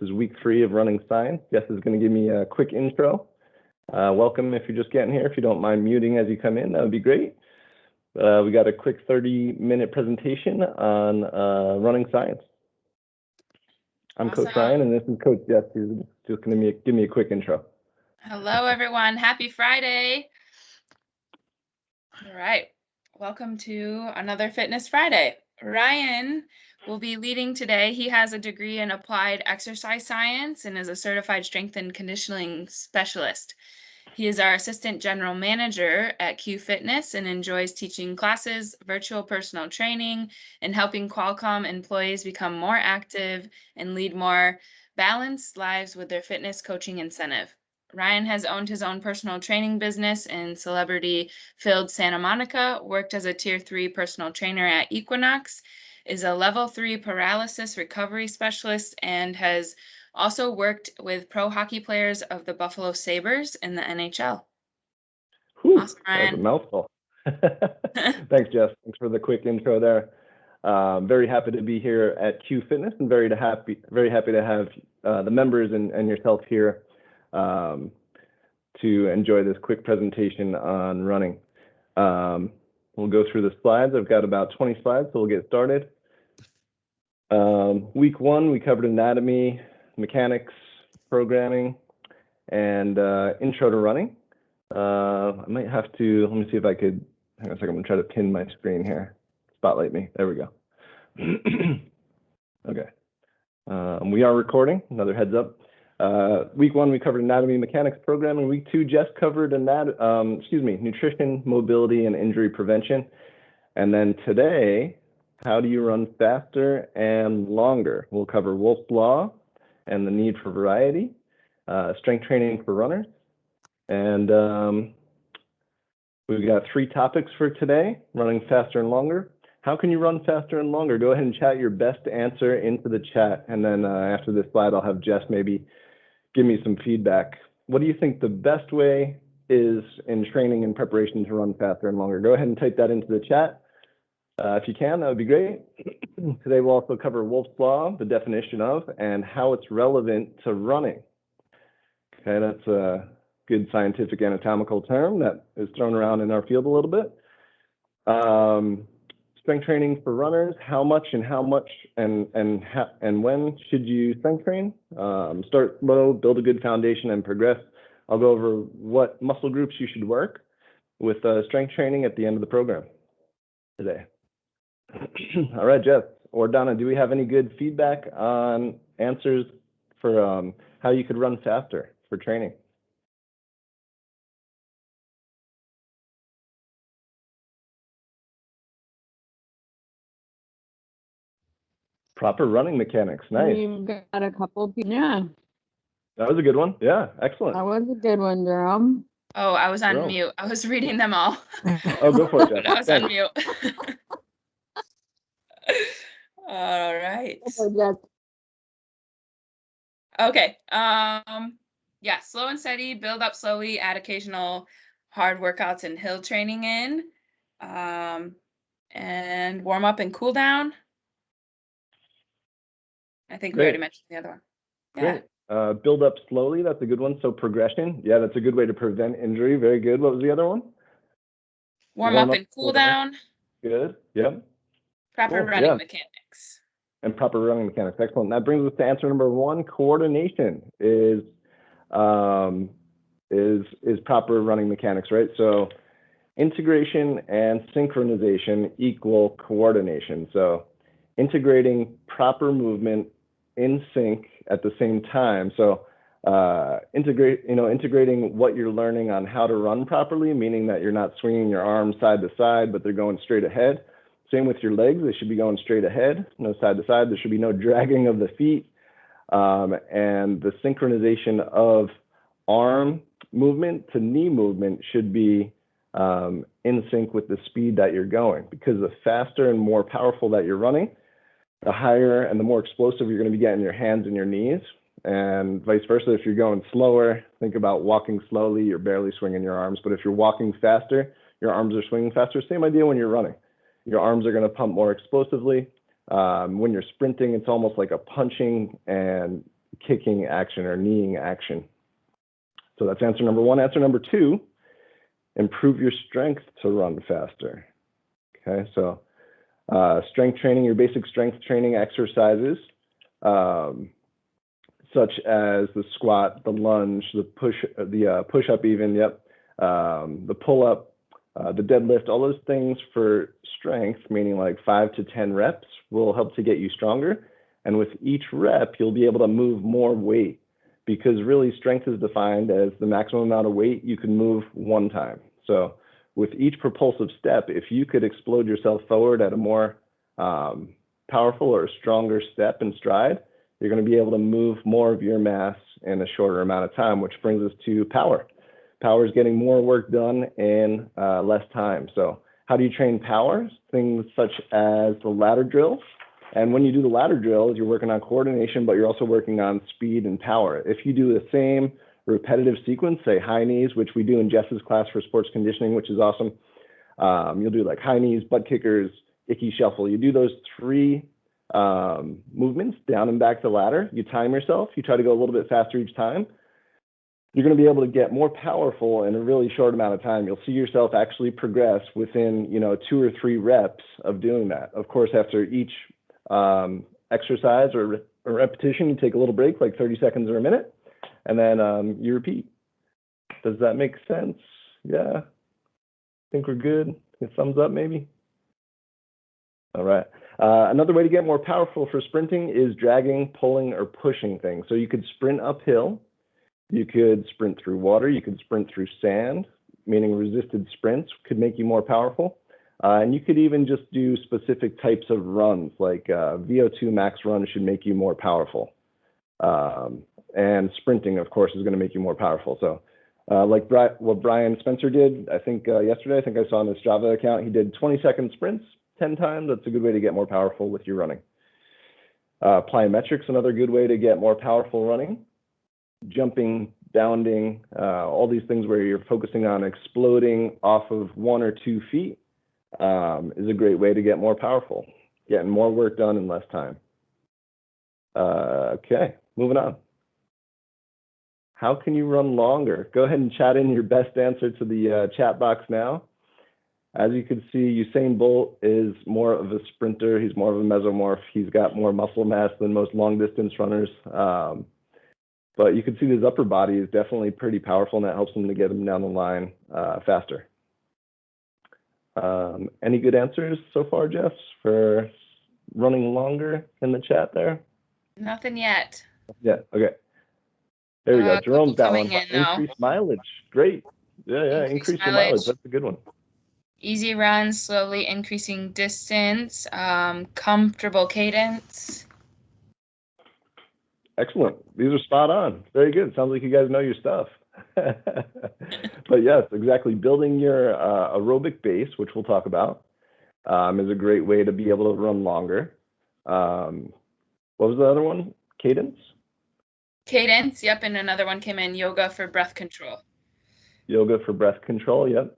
is week 3 of running science. Jess is going to give me a quick intro. Welcome if you're just getting here. If you don't mind muting as you come in, that would be great. We got a quick 30-minute presentation on running science. I'm Awesome. Coach Ryan, and this is Coach Jess, who's just going to give me a quick intro. Hello, everyone. Happy Friday. All right. Welcome to another Fitness Friday. Ryan will be leading today. He has a degree in applied exercise science and is a certified strength and conditioning specialist. He is our assistant general manager at Q Fitness and enjoys teaching classes, virtual personal training, and helping Qualcomm employees become more active and lead more balanced lives with their fitness coaching incentive. Ryan has owned his own personal training business in celebrity-filled Santa Monica, worked as a Tier 3 personal trainer at Equinox, is a Level 3 paralysis recovery specialist, and has also worked with pro hockey players of the Buffalo Sabres in the NHL. Whew, awesome, Ryan. That was a mouthful. Thanks, Jess. Thanks for the quick intro there. Very happy to be here at Q Fitness, and very happy to have the members and yourself here to enjoy this quick presentation on running. We'll go through the slides. I've got about 20 slides, so we'll get started. Week 1, we covered anatomy, mechanics, programming, and intro to running. I might have to, let me see if I could, hang on a second, I'm gonna try to pin my screen here. Spotlight me, there we go. Okay, we are recording, another heads up. Week 1, we covered anatomy, mechanics, programming. Week 2, Jess covered nutrition, mobility, and injury prevention. And then today, how do you run faster and longer? We'll cover Wolff's Law and the need for variety, strength training for runners. And we've got 3 topics for today: running faster and longer. How can you run faster and longer? Go ahead and chat your best answer into the chat. And then after this slide, I'll have Jess maybe give me some feedback. What do you think the best way is in training and preparation to run faster and longer? Go ahead and type that into the chat. If you can, that would be great. Today we'll also cover Wolff's Law, the definition of, and how it's relevant to running. Okay, that's a good scientific anatomical term that is thrown around in our field a little bit. Strength training for runners, how much and when should you strength train? Start low, build a good foundation, and progress. I'll go over what muscle groups you should work with strength training at the end of the program today. All right, Jeff or Donna, do we have any good feedback on answers for how you could run faster for training? Proper running mechanics, nice. You've got a couple people, yeah. That was a good one, yeah, excellent. That was a good one, Jerome. Oh, I was on mute. I was reading them all. Oh, go for it, Jeff. I was on mute. All right. Okay. Yeah, slow and steady, build up slowly, add occasional hard workouts and hill training in. And warm up and cool down. I think we already mentioned the other one. Yeah. Great. Build up slowly, that's a good one. So progression, yeah, that's a good way to prevent injury. Very good. What was the other one? Warm up and cool down. Good, yep. Proper running mechanics. And proper running mechanics, excellent. That brings us to answer number 1. Coordination is proper running mechanics, right? So integration and synchronization equal coordination. So integrating proper movement in sync at the same time. So integrating what you're learning on how to run properly, meaning that you're not swinging your arms side to side, but they're going straight ahead. Same with your legs, they should be going straight ahead, no side to side. There should be no dragging of the feet. And the synchronization of arm movement to knee movement should be in sync with the speed that you're going, because the faster and more powerful that you're running, the higher and the more explosive you're going to be getting your hands and your knees, and vice versa. If you're going slower, think about walking slowly, you're barely swinging your arms, but if you're walking faster, your arms are swinging faster. Same idea when you're running. Your arms are going to pump more explosively. When you're sprinting, it's almost like a punching and kicking action or kneeing action. So that's answer number one. Answer number two, improve your strength to run faster. Okay, so strength training, your basic strength training exercises, such as the squat, the lunge, the push-up even, the pull-up, the deadlift, all those things for strength, meaning like 5 to 10 reps, will help to get you stronger. And with each rep, you'll be able to move more weight, because really strength is defined as the maximum amount of weight you can move one time. So with each propulsive step, if you could explode yourself forward at a more powerful or stronger step and stride, you're going to be able to move more of your mass in a shorter amount of time, which brings us to power. Power is getting more work done in less time. So how do you train power? Things such as the ladder drills. And when you do the ladder drills, you're working on coordination, but you're also working on speed and power. If you do the same repetitive sequence, say high knees, which we do in Jess's class for sports conditioning, which is awesome. You'll do like high knees, butt kickers, icky shuffle. You do those 3 movements down and back the ladder. You time yourself. You try to go a little bit faster each time. You're going to be able to get more powerful in a really short amount of time. You'll see yourself actually progress within, 2 or 3 reps of doing that. Of course, after each exercise or repetition, you take a little break, like 30 seconds or a minute, and then you repeat. Does that make sense? Yeah. Think we're good? A thumbs up, maybe? All right. Another way to get more powerful for sprinting is dragging, pulling, or pushing things. So you could sprint uphill. You could sprint through water. You could sprint through sand, meaning resisted sprints could make you more powerful. And you could even just do specific types of runs, like VO2 max runs should make you more powerful. And sprinting, of course, is going to make you more powerful. So like what Brian Spencer did, I think yesterday, I think I saw on his Strava account, he did 20-second sprints 10 times. That's a good way to get more powerful with your running. Plyometrics, another good way to get more powerful running. Jumping, bounding, all these things where you're focusing on exploding off of 1 or 2 feet is a great way to get more powerful, getting more work done in less time. Okay, moving on. How can you run longer? Go ahead and chat in your best answer to the chat box now. As you can see, Usain Bolt is more of a sprinter. He's more of a mesomorph. He's got more muscle mass than most long distance runners. But you can see his upper body is definitely pretty powerful, and that helps him to get him down the line faster. Any good answers so far, Jess, for running longer in the chat there? Nothing yet. Yeah, okay. There we go. Jerome's got one. In, increased mileage. Great. Yeah, increase the mileage. That's a good one. Easy runs, slowly increasing distance, comfortable cadence. Excellent. These are spot on. Very good. Sounds like you guys know your stuff. But yes, exactly. Building your aerobic base, which we'll talk about, is a great way to be able to run longer. What was the other one? Cadence? Cadence, yep. And another one came in, yoga for breath control. Yoga for breath control, yep.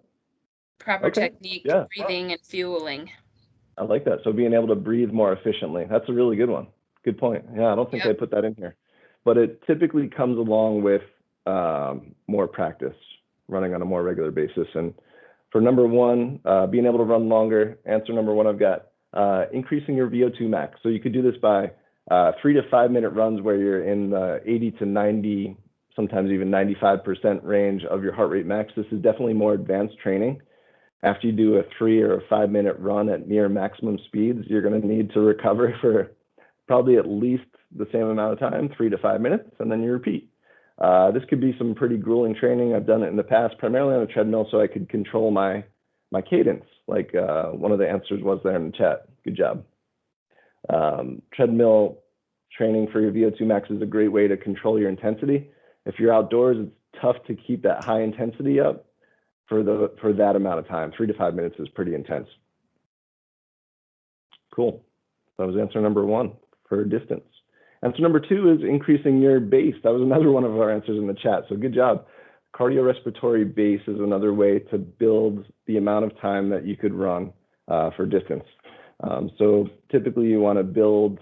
Proper technique, breathing and fueling. I like that. So being able to breathe more efficiently. That's a really good one. Good point. Yeah, I don't think I put that in here. But it typically comes along with more practice, running on a more regular basis. And for number one, being able to run longer, answer number one I've got, increasing your VO2 max. So you could do this by 3 to 5 minute runs where you're in the 80 to 90, sometimes even 95% range of your heart rate max. This is definitely more advanced training. After you do a 3 or a 5 minute run at near maximum speeds, you're going to need to recover for probably at least the same amount of time, 3 to 5 minutes, and then you repeat. This could be some pretty grueling training. I've done it in the past, primarily on a treadmill, so I could control my cadence, like one of the answers was there in the chat. Good job. Treadmill training for your VO2 max is a great way to control your intensity. If you're outdoors, it's tough to keep that high intensity up for that amount of time. 3 to 5 minutes is pretty intense. Cool. That was answer number one for distance. Answer number two is increasing your base. That was another one of our answers in the chat. So good job. Cardiorespiratory base is another way to build the amount of time that you could run for distance. So typically you want to build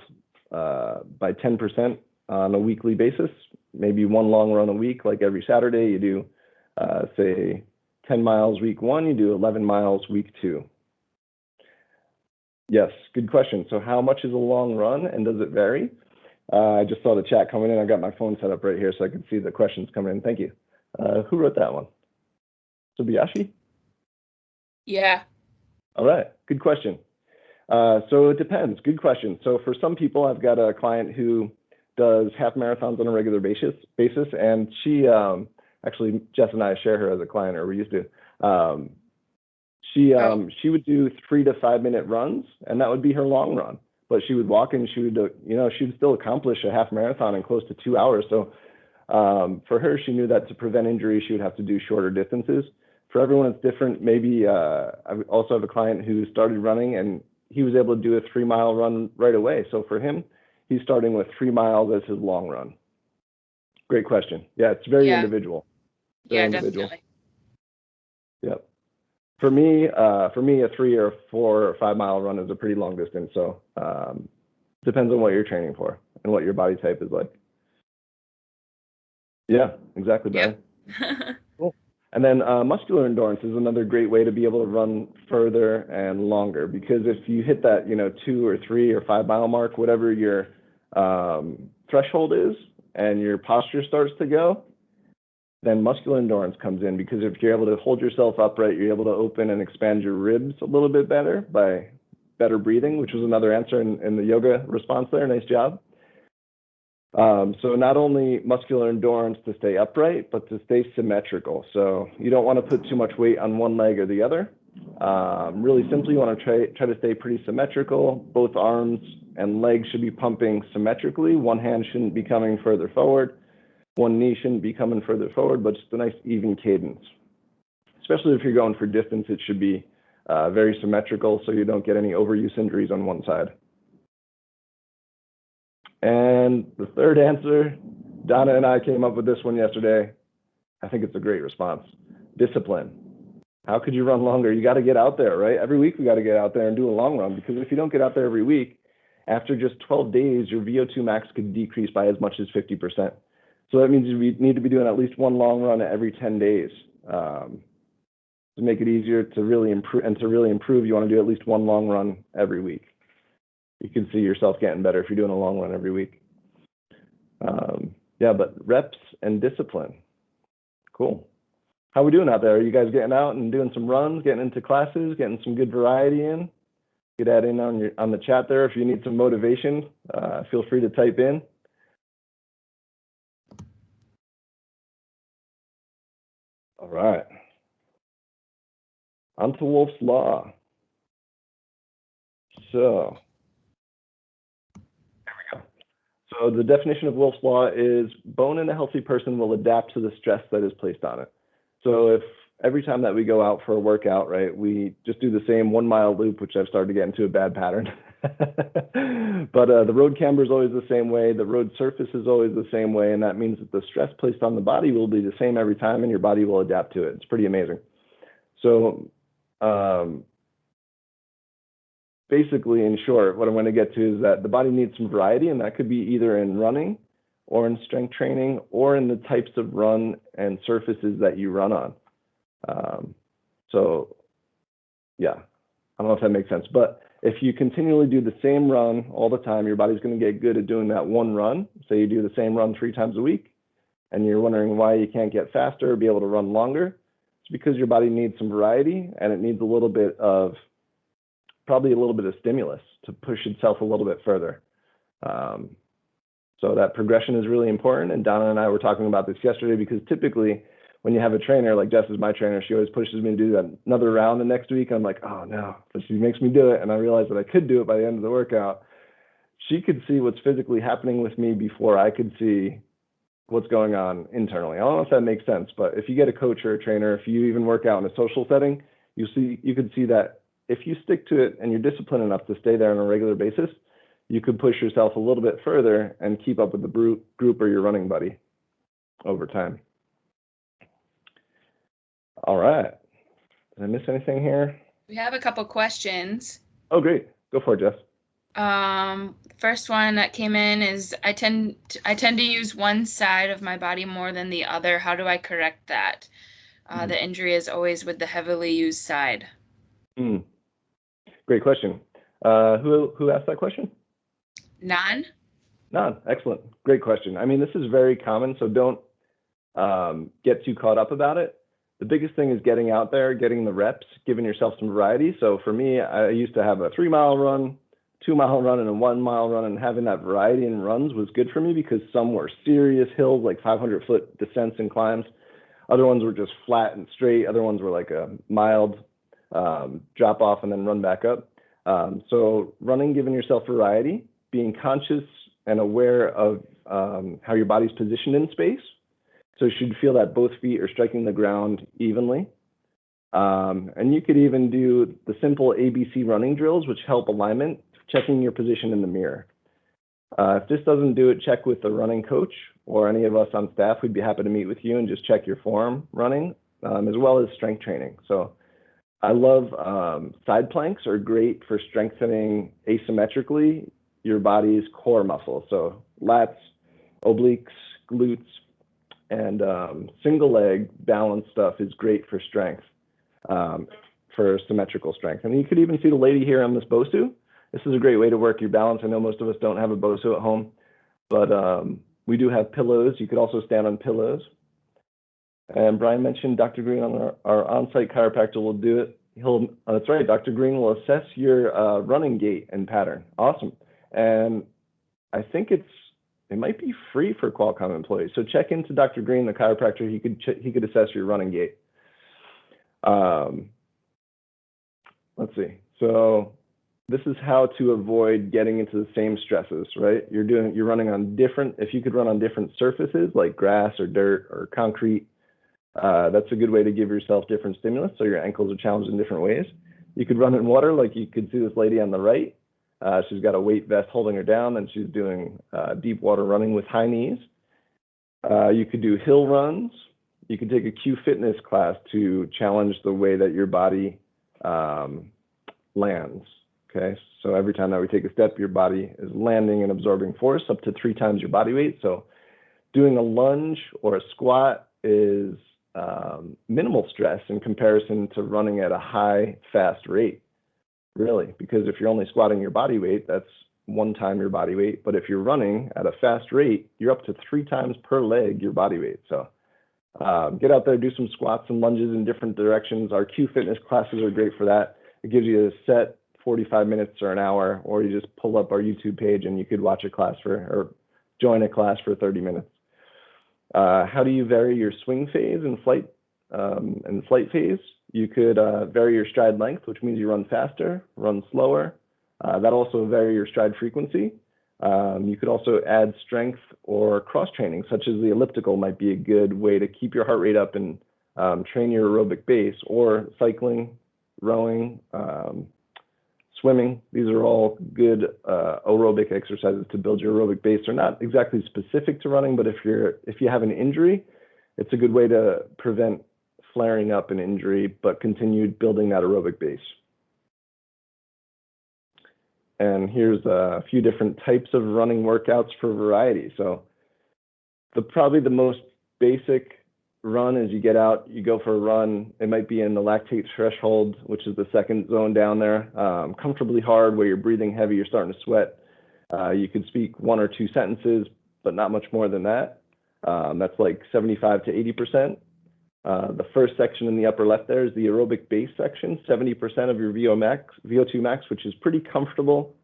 by 10% on a weekly basis, maybe one long run a week, like every Saturday. You do, say, 10 miles week 1, you do 11 miles week 2. Yes, good question. So how much is a long run, and does it vary? I just saw the chat coming in. I got my phone set up right here so I can see the questions coming in. Thank you. Who wrote that one? Subayashi? Yeah. All right, good question. So it depends. Good question. So for some people, I've got a client who does half marathons on a regular basis, and she actually, Jess and I share her as a client, or we used to. She would do 3 to 5 minute runs, and that would be her long run. But she would walk and she would, she would still accomplish a half marathon in close to 2 hours. So for her, she knew that to prevent injury, she would have to do shorter distances. For everyone, it's different. Maybe I also have a client who started running and he was able to do a 3-mile run right away. So for him, he's starting with 3 miles as his long run. Great question. Yeah, it's very individual. Very individual. Definitely. Yep. For me, a 3 or 4 or 5 mile run is a pretty long distance. So depends on what you're training for and what your body type is like. Yeah, exactly, Brian. Yep. Cool. And then muscular endurance is another great way to be able to run further and longer, because if you hit that 2 or 3 or 5 mile mark, whatever your threshold is, and your posture starts to go, then muscular endurance comes in, because if you're able to hold yourself upright, you're able to open and expand your ribs a little bit better by better breathing, which was another answer in the yoga response there. Nice job. So not only muscular endurance to stay upright, but to stay symmetrical. So you don't want to put too much weight on one leg or the other. Really simply, you want to try to stay pretty symmetrical. Both arms and legs should be pumping symmetrically. One hand shouldn't be coming further forward. One knee shouldn't be coming further forward, but just a nice even cadence. Especially if you're going for distance, it should be very symmetrical so you don't get any overuse injuries on one side. And the third answer, Donna and I came up with this one yesterday. I think it's a great response. Discipline. How could you run longer? You got to get out there, right? Every week we got to get out there and do a long run, because if you don't get out there every week, after just 12 days, your VO2 max could decrease by as much as 50%. So that means you need to be doing at least one long run every 10 days. To make it easier to really improve, you want to do at least one long run every week. You can see yourself getting better if you're doing a long run every week. Yeah, but reps and discipline. Cool. How we doing out there? Are you guys getting out and doing some runs, getting into classes, getting some good variety in? Get that in on the chat there. If you need some motivation, feel free to type in. All right. On to Wolff's Law. So So the definition of Wolff's Law is bone in a healthy person will adapt to the stress that is placed on it. So if every time that we go out for a workout, right, we just do the same 1 mile loop, which I've started to get into a bad pattern. But the road camber is always the same way. The road surface is always the same way. And that means that the stress placed on the body will be the same every time, and your body will adapt to it. It's pretty amazing. So basically, in short, what I'm going to get to is that the body needs some variety, and that could be either in running or in strength training or in the types of run and surfaces that you run on. So yeah, I don't know if that makes sense, but if you continually do the same run all the time, your body's going to get good at doing that one run. Say you do the same run 3 times a week, and you're wondering why you can't get faster or be able to run longer. It's because your body needs some variety, and it needs probably a little bit of stimulus to push itself a little bit further. So that progression is really important. And Donna and I were talking about this yesterday, because typically when you have a trainer, like Jess is my trainer, she always pushes me to do another round the next week. I'm like, oh no, but she makes me do it. And I realized that I could do it by the end of the workout. She could see what's physically happening with me before I could see what's going on internally. I don't know if that makes sense, but if you get a coach or a trainer, if you even work out in a social setting, you could see that if you stick to it and you're disciplined enough to stay there on a regular basis, you could push yourself a little bit further and keep up with the group or your running buddy over time. All right. Did I miss anything here? We have a couple questions. Oh, great. Go for it, Jess. First one that came in is I tend to use one side of my body more than the other. How do I correct that? The injury is always with the heavily used side. Great question. Who asked that question? Nan? Nan, excellent. Great question. I mean, this is very common, so don't get too caught up about it. The biggest thing is getting out there, getting the reps, giving yourself some variety. So for me, I used to have a 3-mile run, 2-mile run, and a 1-mile run, and having that variety in runs was good for me because some were serious hills, like 500-foot descents and climbs. Other ones were just flat and straight. Other ones were like a mild drop off and then run back up. So running, giving yourself variety, being conscious and aware of how your body's positioned in space. So you should feel that both feet are striking the ground evenly. And you could even do the simple ABC running drills, which help alignment, checking your position in the mirror. If this doesn't do it, check with the running coach or any of us on staff. We'd be happy to meet with you and just check your form running, as well as strength training. So I love side planks are great for strengthening asymmetrically your body's core muscles. So lats, obliques, glutes, and single leg balance stuff is great for strength, for symmetrical strength. And you could even see the lady here on this BOSU. This is a great way to work your balance. I know most of us don't have a BOSU at home, but we do have pillows. You could also stand on pillows. And Brian mentioned Dr. Green, our on-site chiropractor, will do it. That's right, Dr. Green will assess your running gait and pattern. Awesome. And I think it might be free for Qualcomm employees. So check into Dr. Green, the chiropractor. He could assess your running gait. Let's see. So this is how to avoid getting into the same stresses, right? You're running on different, if you could run on different surfaces like grass or dirt or concrete, that's a good way to give yourself different stimulus. So your ankles are challenged in different ways. You could run in water, like you could see this lady on the right. She's got a weight vest holding her down, and she's doing deep water running with high knees. You could do hill runs. You could take a Q fitness class to challenge the way that your body lands. Okay, so every time that we take a step, your body is landing and absorbing force up to 3 times your body weight. So doing a lunge or a squat is minimal stress in comparison to running at a high, fast rate, really, because if you're only squatting your body weight, that's 1 time your body weight. But if you're running at a fast rate, you're up to 3 times per leg your body weight. So get out there, do some squats and lunges in different directions. Our Q fitness classes are great for that. It gives you a set 45 minutes or an hour, or you just pull up our YouTube page and you could watch a class or join a class for 30 minutes. How do you vary your swing phase and flight phase? You could vary your stride length, which means you run faster, run slower. That also vary your stride frequency. You could also add strength or cross training, such as the elliptical might be a good way to keep your heart rate up and train your aerobic base, or cycling, rowing, swimming. These are all good aerobic exercises to build your aerobic base. They're not exactly specific to running, but if you have an injury, it's a good way to prevent flaring up an injury, but continue building that aerobic base. And here's a few different types of running workouts for variety. So probably the most basic run is you get out, you go for a run. It might be in the lactate threshold, which is the second zone down there, comfortably hard, where you're breathing heavy, you're starting to sweat. You could speak 1 or 2 sentences, but not much more than that. That's like 75 to 80%. The first section in the upper left there is the aerobic base section, 70% of your VO2 max, which is pretty comfortable.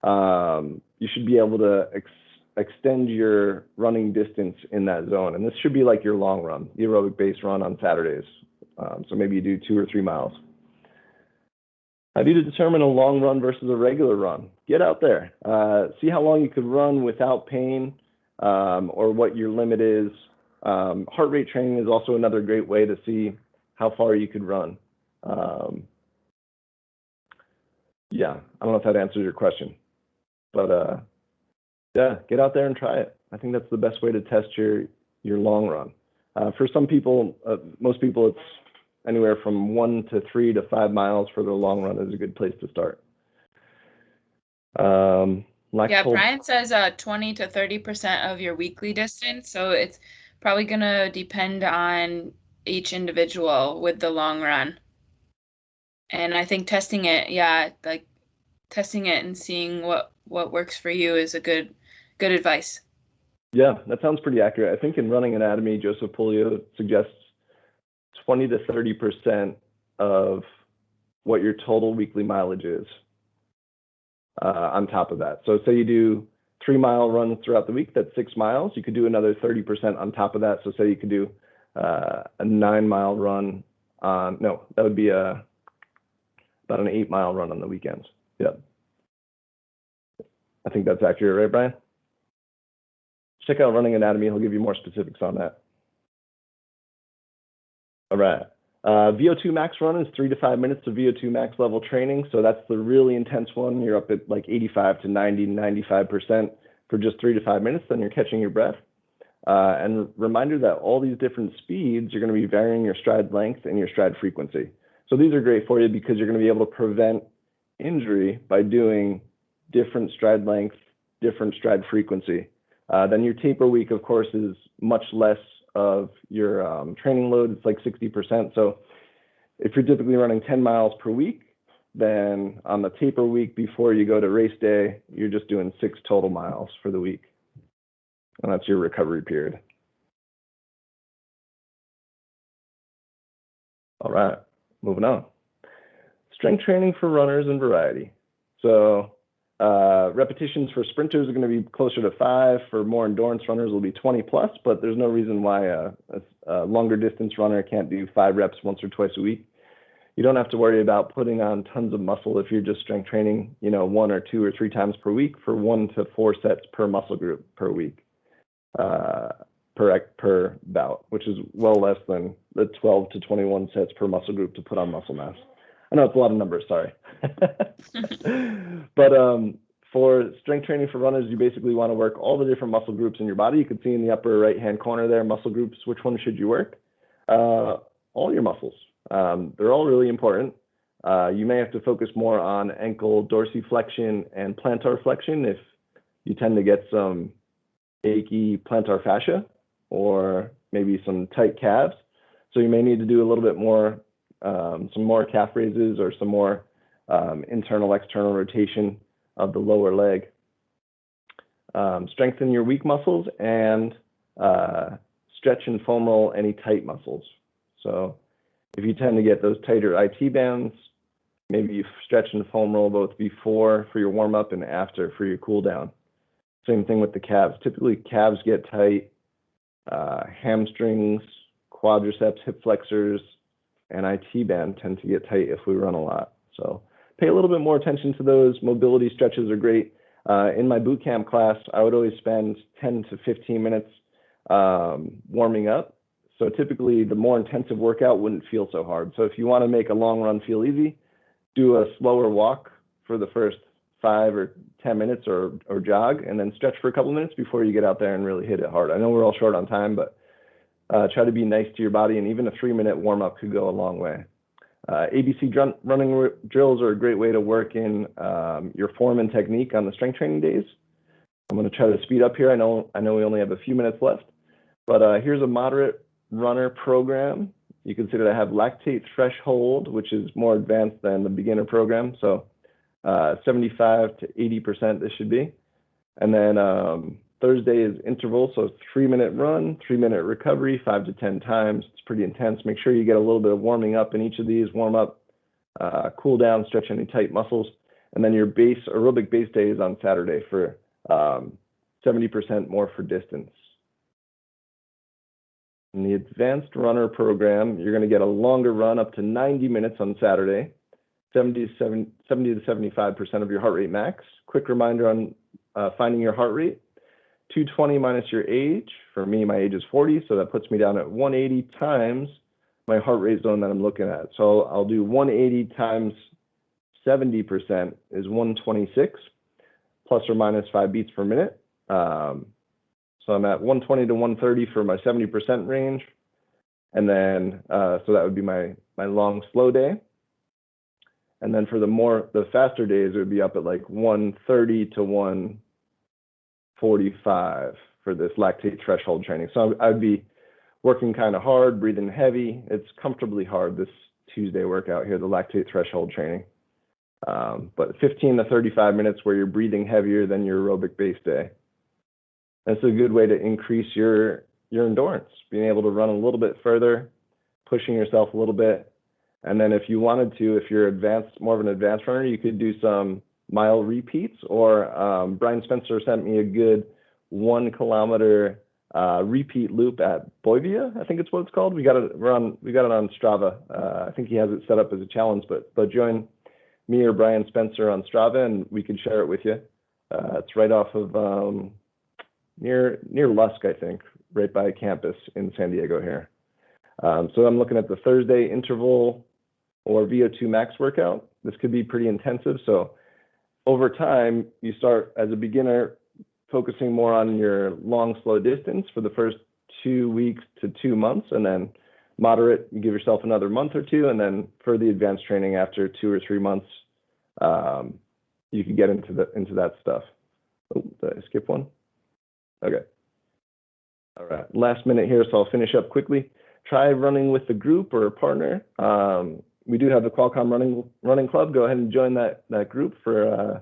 You should be able to extend your running distance in that zone. And this should be like your long run, the aerobic base run on Saturdays. So maybe you do 2 or 3 miles. How do you determine a long run versus a regular run? Get out there. See how long you could run without pain, or what your limit is. Heart rate training is also another great way to see how far you could run. Yeah, I don't know if that answers your question, but yeah, get out there and try it. I think that's the best way to test your long run. For some people, most people, it's anywhere from 1 to 3 to 5 miles for their long run is a good place to start. Yeah, Lactose. Brian says 20 to 30% of your weekly distance, so it's probably gonna depend on each individual with the long run. And I think testing it, yeah, like testing it and seeing what works for you is a good advice. Yeah, that sounds pretty accurate. I think in running anatomy, Joseph Polio suggests 20 to 30% of what your total weekly mileage is on top of that. So say you do 3-mile runs throughout the week, that's 6 miles. You could do another 30% on top of that. So say you could do a 9-mile run on, no, that would be about an 8-mile run on the weekends. Yeah. I think that's accurate, right, Brian? Check out Running Anatomy. He'll give you more specifics on that. All right. VO2 max run is 3 to 5 minutes of VO2 max level training. So that's the really intense one. You're up at like 85 to 90, 95% for just 3 to 5 minutes. Then you're catching your breath. And reminder that all these different speeds, you're going to be varying your stride length and your stride frequency. So these are great for you because you're going to be able to prevent injury by doing different stride length, different stride frequency. Then your taper week, of course, is much less of your training load. It's like 60%. So if you're typically running 10 miles per week, then on the taper week before you go to race day, you're just doing 6 total miles for the week. And that's your recovery period. All right, moving on. Strength training for runners and variety. So repetitions for sprinters are going to be closer to 5. For more endurance runners, will be 20 plus, but there's no reason why a longer distance runner can't do 5 reps once or twice a week. You don't have to worry about putting on tons of muscle if you're just strength training, 1 or 2 or 3 times per week for 1 to 4 sets per muscle group per week, per bout, which is well less than the 12 to 21 sets per muscle group to put on muscle mass. I know it's a lot of numbers, sorry. But for strength training for runners, you basically want to work all the different muscle groups in your body. You can see in the upper right-hand corner there, muscle groups, which one should you work? All your muscles. They're all really important. You may have to focus more on ankle dorsiflexion and plantar flexion if you tend to get some achy plantar fascia or maybe some tight calves. So you may need to do a little bit more, some more calf raises or some more internal, external rotation of the lower leg. Strengthen your weak muscles and stretch and foam roll any tight muscles. So if you tend to get those tighter IT bands, maybe you stretch and foam roll both before for your warm up and after for your cool down. Same thing with the calves. Typically calves get tight, hamstrings, quadriceps, hip flexors, and IT band tend to get tight if we run a lot. So pay a little bit more attention to those. Mobility stretches are great. In my boot camp class, I would always spend 10 to 15 minutes warming up. So typically the more intensive workout wouldn't feel so hard. So if you want to make a long run feel easy, do a slower walk for the first 5 or 10 minutes or jog, and then stretch for a couple minutes before you get out there and really hit it hard. I know we're all short on time, but try to be nice to your body, and even a 3-minute warm up could go a long way. ABC running drills are a great way to work in your form and technique on the strength training days. I'm going to try to speed up here. I know we only have a few minutes left, but here's a moderate runner program. You consider to have lactate threshold, which is more advanced than the beginner program. So 75 to 80% this should be. And then Thursday is interval, so 3-minute run, 3-minute recovery, 5 to 10 times. It's pretty intense. Make sure you get a little bit of warming up in each of these. Warm up, cool down, stretch any tight muscles. And then your aerobic base day is on Saturday for 70% more for distance. In the advanced runner program, you're going to get a longer run up to 90 minutes on Saturday, 70 to 75% of your heart rate max. Quick reminder on finding your heart rate. 220 minus your age. For me, my age is 40, so that puts me down at 180 times my heart rate zone that I'm looking at. So I'll do 180 times 70% is 126, plus or minus 5 beats per minute. So I'm at 120 to 130 for my 70% range. And then, so that would be my long slow day. And then for the faster days, it would be up at like 130 to 145 for this lactate threshold training. So I'd be working kind of hard, breathing heavy. It's comfortably hard, this Tuesday workout here, the lactate threshold training. But 15 to 35 minutes where you're breathing heavier than your aerobic base day. That's a good way to increase your endurance, being able to run a little bit further, pushing yourself a little bit. And then if you wanted to, if you're more of an advanced runner, you could do some mile repeats, or Brian Spencer sent me a good 1 kilometer repeat loop at Boivia, I think it's what it's called. We got it on Strava. I think he has it set up as a challenge, but join me or Brian Spencer on Strava and we can share it with you. It's right off of near Lusk, I think, right by campus in San Diego here. So I'm looking at the Thursday interval or VO2 max workout. This could be pretty intensive. So over time, you start as a beginner focusing more on your long, slow distance for the first 2 weeks to 2 months, and then moderate, you give yourself another month or two, and then for the advanced training after 2 or 3 months, you can get into that stuff. Oh, did I skip one? Okay. All right, last minute here, so I'll finish up quickly. Try running with a group or a partner. We do have the Qualcomm running club. Go ahead and join that group for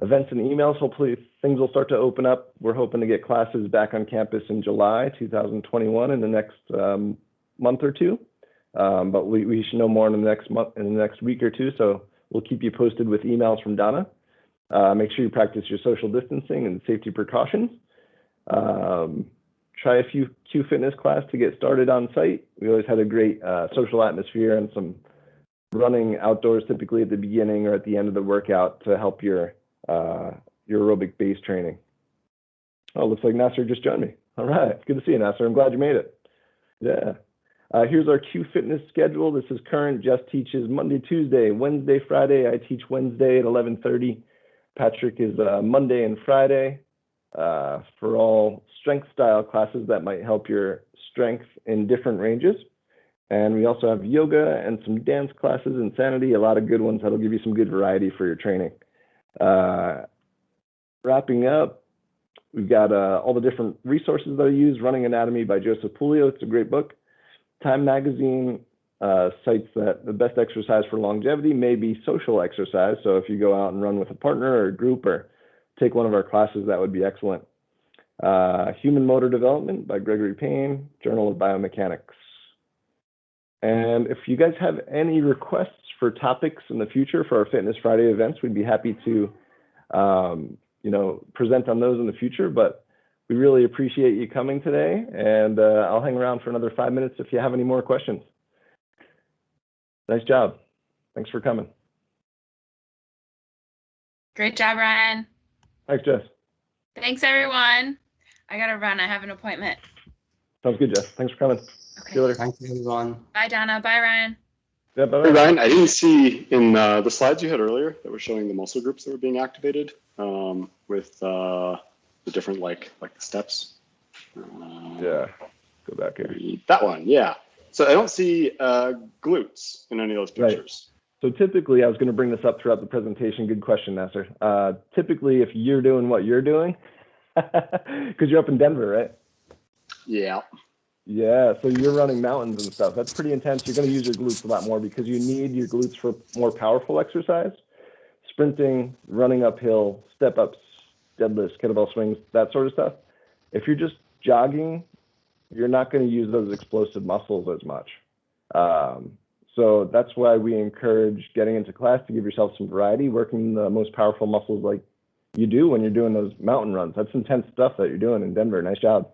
events and emails. Hopefully things will start to open up. We're hoping to get classes back on campus in July 2021 in the next month or two. But we should know more in the next week or two. So we'll keep you posted with emails from Donna. Make sure you practice your social distancing and safety precautions. Try a few Q Fitness class to get started on site. We always had a great social atmosphere and some running outdoors, typically at the beginning or at the end of the workout, to help your aerobic base training. Oh, looks like Nasser just joined me. All right, good to see you, Nasser. I'm glad you made it. Yeah. Here's our Q Fitness schedule. This is current. Jess teaches Monday, Tuesday, Wednesday, Friday. I teach Wednesday at 11:30. Patrick is Monday and Friday. For all strength style classes that might help your strength in different ranges. And we also have yoga and some dance classes, Insanity, a lot of good ones that'll give you some good variety for your training. Wrapping up, we've got all the different resources that I use. Running Anatomy by Joseph Puleo. It's a great book. Time Magazine cites that the best exercise for longevity may be social exercise. So if you go out and run with a partner or a group or take one of our classes, that would be excellent. Human Motor Development by Gregory Payne, Journal of Biomechanics. And if you guys have any requests for topics in the future for our Fitness Friday events, we'd be happy to present on those in the future. But we really appreciate you coming today, and I'll hang around for another 5 minutes if you have any more questions. Nice job. Thanks for coming. Great job, Ryan. Thanks, Jess. Thanks, everyone. I gotta run. I have an appointment. Sounds good, Jess. Thanks for coming. Okay. See you later. Thank you, everyone. Bye, Donna. Bye, Ryan. Yeah, bye-bye. Hey, Ryan, I didn't see in the slides you had earlier that were showing the muscle groups that were being activated with the different like the steps. Yeah, go back here. That one, yeah. So I don't see glutes in any of those pictures. So typically, I was going to bring this up throughout the presentation. Good question, Nasser. Typically, if you're doing what you're doing, because you're up in Denver, right? Yeah. Yeah, so you're running mountains and stuff. That's pretty intense. You're going to use your glutes a lot more because you need your glutes for more powerful exercise. Sprinting, running uphill, step-ups, deadlifts, kettlebell swings, that sort of stuff. If you're just jogging, you're not going to use those explosive muscles as much. So that's why we encourage getting into class to give yourself some variety, working the most powerful muscles like you do when you're doing those mountain runs. That's intense stuff that you're doing in Denver. Nice job.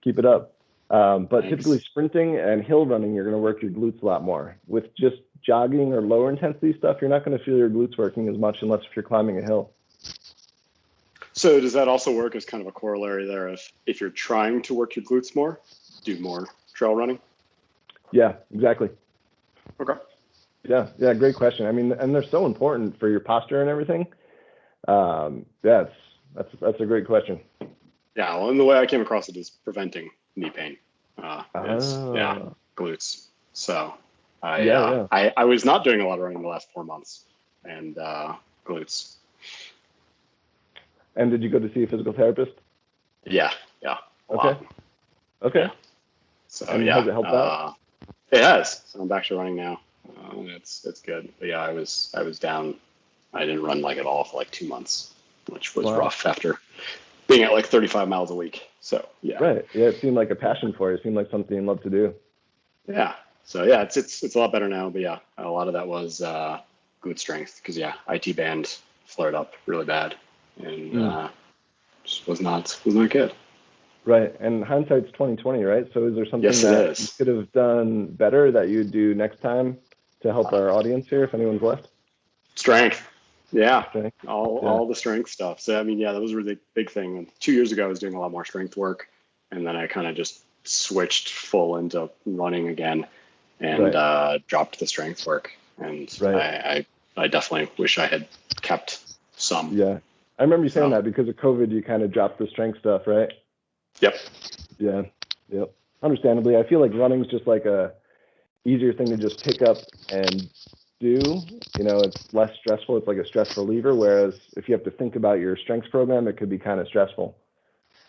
Keep it up. But Thanks. Typically sprinting and hill running, you're going to work your glutes a lot more. With just jogging or lower intensity stuff, you're not going to feel your glutes working as much unless if you're climbing a hill. So does that also work as kind of a corollary there? If you're trying to work your glutes more, do more trail running? Yeah, exactly. Okay. Yeah, great question. I mean, and they're so important for your posture and everything. That's a great question. Yeah, well, and the way I came across it is preventing knee pain. Yeah, glutes. So I was not doing a lot of running the last 4 months, and glutes. And did you go to see a physical therapist? Yeah. A Okay. lot. Okay. Yeah. So And yeah, has it helped out? It has. So I'm back to running now. It's good. But yeah, I was down. I didn't run like at all for like 2 months, which was Wow. rough after being at like 35 miles a week. So yeah. Right. Yeah, it seemed like a passion for you. It seemed like something you love to do. Yeah. So yeah, it's a lot better now. But yeah, a lot of that was glute strength because yeah, IT band flared up really bad and just was not good. Right. And hindsight's 2020, right? So is there something Yes, it that is. you could have done better that you'd do next time to help our audience here if anyone's left? Strength. Yeah. Strength. All the strength stuff. So I mean, yeah, that was a really big thing. And 2 years ago I was doing a lot more strength work, and then I kind of just switched full into running again and dropped the strength work. And I definitely wish I had kept some. Yeah. I remember you saying that because of COVID you kind of dropped the strength stuff, right? Yep. Yeah. Yep. Understandably, I feel like running's just like a easier thing to just pick up and do. You know, it's less stressful. It's like a stress reliever. Whereas if you have to think about your strengths program, it could be kind of stressful.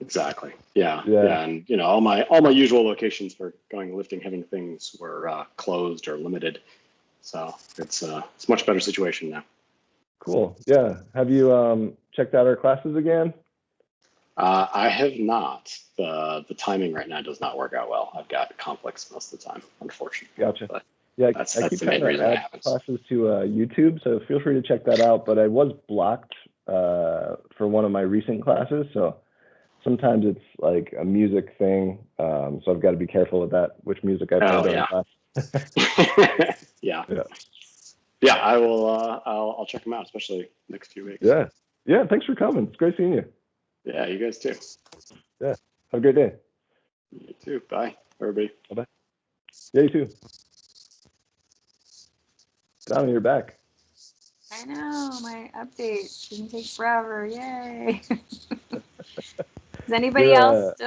Exactly. Yeah. And you know, all my usual locations for going lifting heavy things were closed or limited. So it's a much better situation now. Cool. Yeah. Have you checked out our classes again? I have not. The timing right now does not work out well. I've got conflicts most of the time, unfortunately. Gotcha. But yeah, that's I keep the main trying reason to it add happens. classes to YouTube, so feel free to check that out. But I was blocked for one of my recent classes, so sometimes it's like a music thing. So I've got to be careful with that, which music I play during class. Yeah. I will. I'll check them out, especially next few weeks. Yeah. Thanks for coming. It's great seeing you. Yeah, you guys too. Yeah. Have a great day. You too. Bye, everybody. Bye-bye. Yeah, you too. Donna, you're back. I know, my update didn't take forever. Yay. Is anybody else still